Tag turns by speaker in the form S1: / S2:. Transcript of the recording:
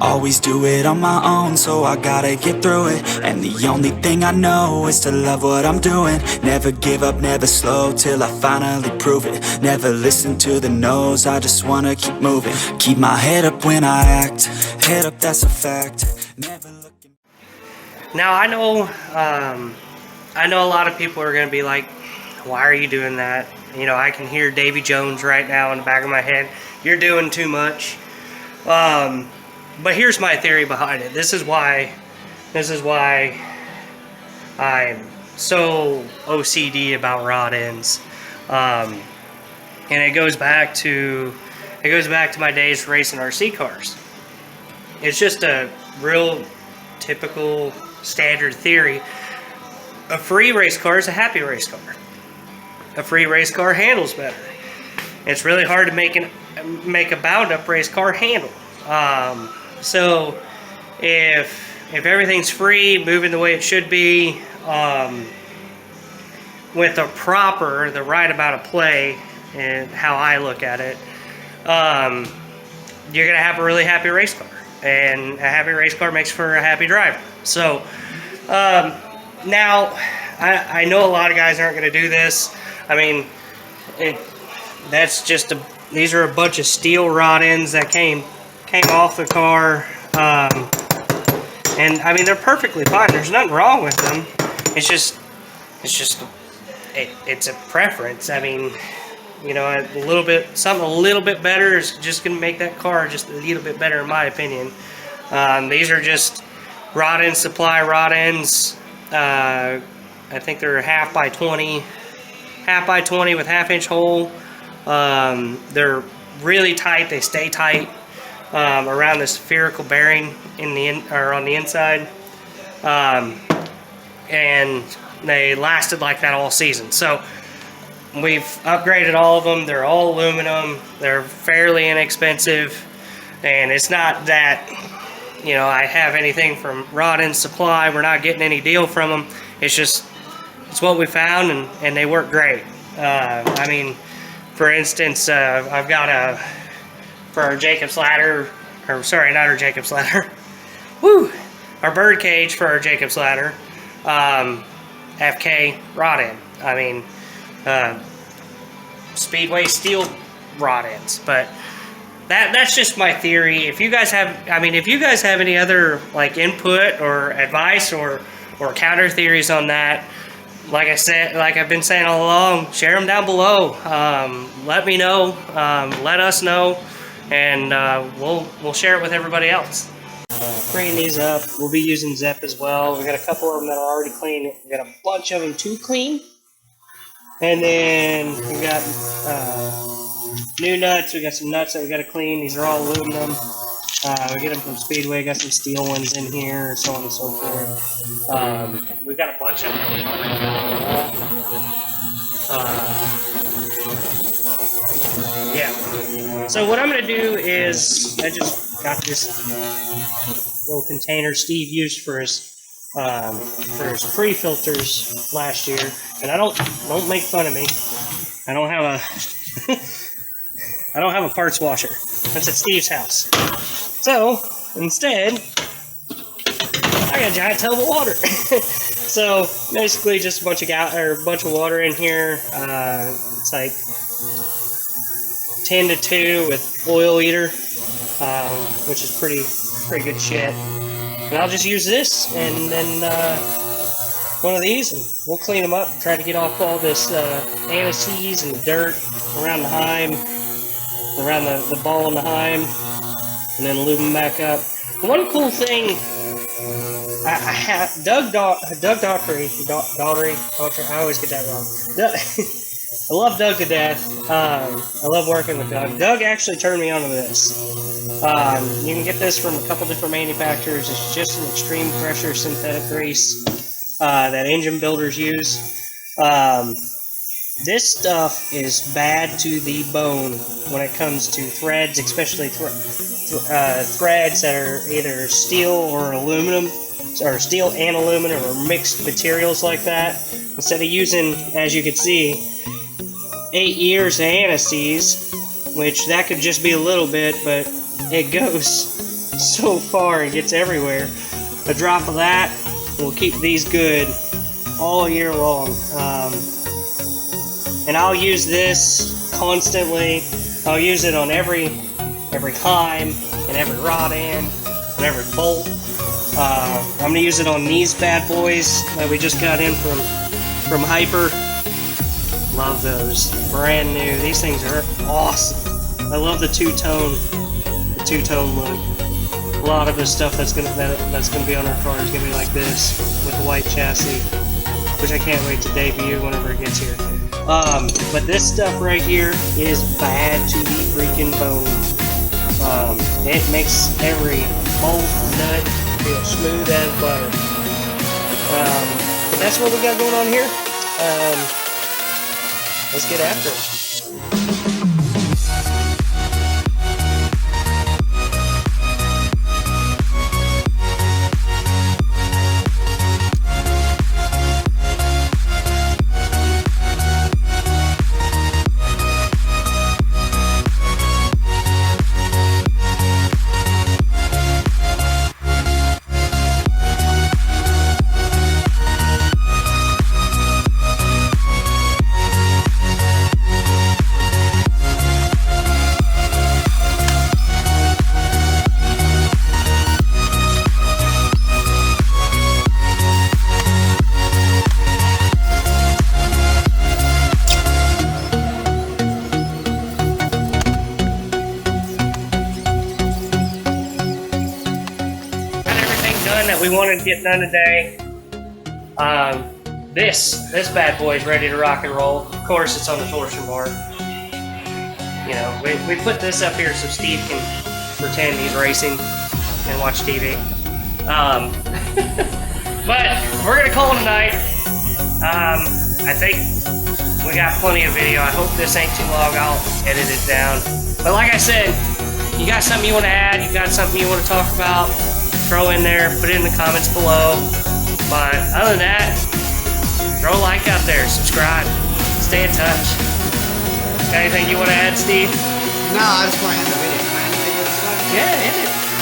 S1: always do it on my own, so I gotta get through it. And the only thing I know is to love what I'm doing. Never give up, never slow, till I finally prove it. Never listen to the no's, I just wanna keep moving. Keep my head up when I act, head up, that's a fact. Never looking.
S2: Now I know a lot of people are gonna be like, why are you doing that? You know, I can hear Davy Jones right now in the back of my head. You're doing too much. But here's my theory behind it. This is why I'm so OCD about rod ends. And it goes back to my days racing RC cars. It's just a real typical standard theory. A free race car is a happy race car. A free race car handles better. It's really hard to make a bound-up race car handle. So if everything's free, moving the way it should be, with the right amount of play, and how I look at it, you're gonna have a really happy race car, and a happy race car makes for a happy driver. So now I know a lot of guys aren't gonna do this. I mean, these are a bunch of steel rod ends that came off the car, and I mean they're perfectly fine. There's nothing wrong with them. It's a preference. I mean, you know, something a little bit better is just gonna make that car just a little bit better, in my opinion. These are just rod end supply rod ends. I think they're half by 20 with half-inch hole. They're really tight. They stay tight around the spherical bearing on the inside, and they lasted like that all season. So we've upgraded all of them. They're all aluminum. They're fairly inexpensive, and it's not that, you know, I have anything from Rod End Supply. We're not getting any deal from them. It's what we found, and they work great. I mean, for instance, I've got for our Jacob's ladder, or sorry, not our Jacob's ladder, our bird cage for our Jacob's ladder, FK rod end. I mean, Speedway steel rod ends. But that's just my theory. If you guys have any other like input or advice or counter theories on that, like I've been saying all along, share them down below. Let me know. Let us know, and we'll share it with everybody else. Cleaning these up. We'll be using Zep as well. We got a couple of them that are already clean. We got a bunch of them to clean, and then we got new nuts. We got some nuts that we got to clean. These are all aluminum. We get them from Speedway. Got some steel ones in here, so on and so forth. We've got a bunch of them. Yeah. So what I'm going to do is, I just got this little container Steve used for his pre-filters last year, and don't make fun of me. I don't have a parts washer. That's at Steve's house. So instead, I got a giant tub of water. So basically, just a bunch of water in here. It's like 10 to 2 with oil eater, which is pretty good shit. And I'll just use this and then one of these, and we'll clean them up. Try to get off all this aniseeds and dirt around the Heim, around the ball in the Heim, and then lube them back up. One cool thing, I have Doug Daughtry, I always get that wrong. I love Doug to death. I love working with Doug. Doug actually turned me onto this. You can get this from a couple different manufacturers. It's just an extreme pressure synthetic grease that engine builders use. This stuff is bad to the bone when it comes to threads, especially threads that are either steel or aluminum, or steel and aluminum, or mixed materials like that. Instead of using, as you can see, 8 years of anti-seize, which that could just be a little bit, but it goes so far and gets everywhere. A drop of that will keep these good all year long. And I'll use this constantly. I'll use it on every Heim and every rod end and every bolt. I'm gonna use it on these bad boys that we just got in from Hyper. Love those, brand new. These things are awesome. I love the two-tone look. A lot of the stuff that's gonna be on our car is gonna be like this with the white chassis, which I can't wait to debut whenever it gets here. But this stuff right here is bad to the freaking bone. It makes every bolt nut feel smooth as butter. But that's what we got going on here. Let's get after it. That we wanted to get done today. This bad boy is ready to rock and roll. Of course, it's on the torsion bar. You know, we put this up here so Steve can pretend he's racing and watch TV. But we're gonna call it a night. I think we got plenty of video. I hope this ain't too long. I'll edit it down. But like I said, you got something you want to add, you got something you want to talk about, throw in there, put it in the comments below. But other than that, throw a like out there, subscribe, stay in touch. Got anything you want to add, Steve?
S3: No, I just want to end the video. Can I end the video?
S2: Yeah, end it.